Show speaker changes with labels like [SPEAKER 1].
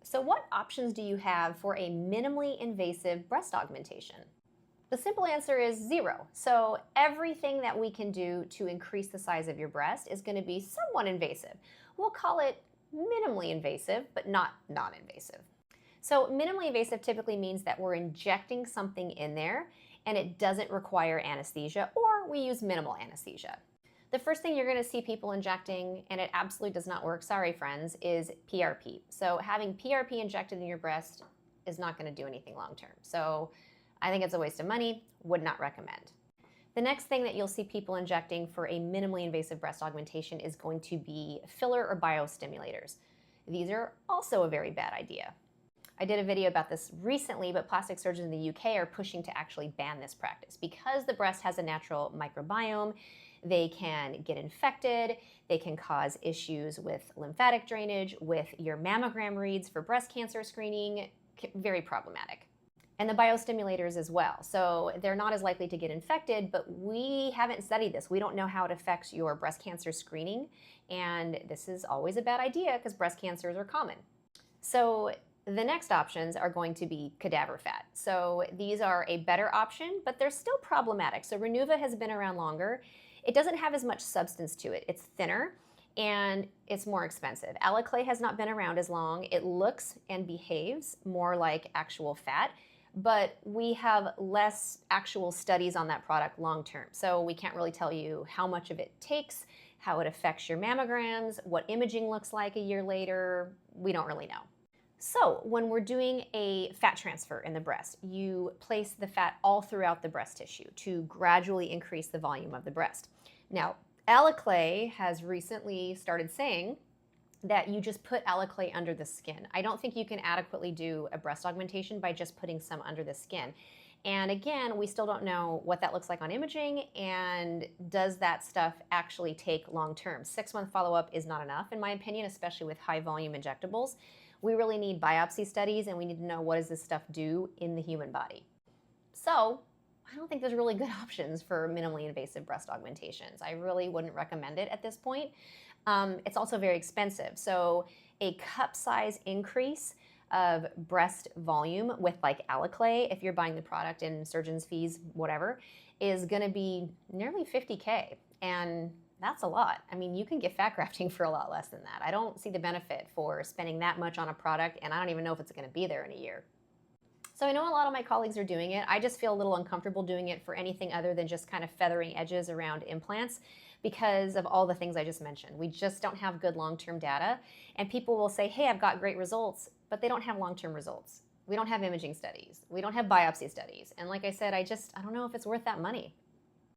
[SPEAKER 1] So what options do you have for a minimally invasive breast augmentation? The simple answer is zero. So everything that we can do to increase the size of your breast is going to be somewhat invasive. We'll call it minimally invasive, but not non-invasive. So minimally invasive typically means that we're injecting something in there and it doesn't require anesthesia, or we use minimal anesthesia. The first thing you're going to see people injecting, and it absolutely does not work, sorry friends, is PRP. So having PRP injected in your breast is not going to do anything long term. So I think it's a waste of money, would not recommend. The next thing that you'll see people injecting for a minimally invasive breast augmentation is going to be filler or biostimulators. These are also a very bad idea. I did a video about this recently, but plastic surgeons in the UK are pushing to actually ban this practice. Because the breast has a natural microbiome, they can get infected, they can cause issues with lymphatic drainage, with your mammogram reads for breast cancer screening, very problematic. And the biostimulators as well. So they're not as likely to get infected, but we haven't studied this. We don't know how it affects your breast cancer screening, and this is always a bad idea because breast cancers are common. So the next options are going to be cadaver fat. So these are a better option, but they're still problematic. So Renuva has been around longer. It doesn't have as much substance to it. It's thinner and it's more expensive. Alliclay has not been around as long. It looks and behaves more like actual fat, but we have less actual studies on that product long term. So we can't really tell you how much of it takes, how it affects your mammograms, what imaging looks like a year later. We don't really know. So when we're doing a fat transfer in the breast, you place the fat all throughout the breast tissue to gradually increase the volume of the breast. Now, Alliclay has recently started saying that you just put Alliclay under the skin. I don't think you can adequately do a breast augmentation by just putting some under the skin. And again, we still don't know what that looks like on imaging, and does that stuff actually take long term? 6-month follow-up is not enough, in my opinion, especially with high volume injectables. We really need biopsy studies, and we need to know what does this stuff do in the human body. So I don't think there's really good options for minimally invasive breast augmentations. I really wouldn't recommend it at this point. It's also very expensive. So a cup size increase of breast volume with like Alliclay, if you're buying the product in surgeon's fees, whatever, is gonna be nearly 50K. And that's a lot. I mean, you can get fat grafting for a lot less than that. I don't see the benefit for spending that much on a product, and I don't even know if it's gonna be there in a year. So I know a lot of my colleagues are doing it. I just feel a little uncomfortable doing it for anything other than just kind of feathering edges around implants because of all the things I just mentioned. We just don't have good long-term data, and people will say, hey, I've got great results, but they don't have long-term results. We don't have imaging studies. We don't have biopsy studies. And like I said, I don't know if it's worth that money.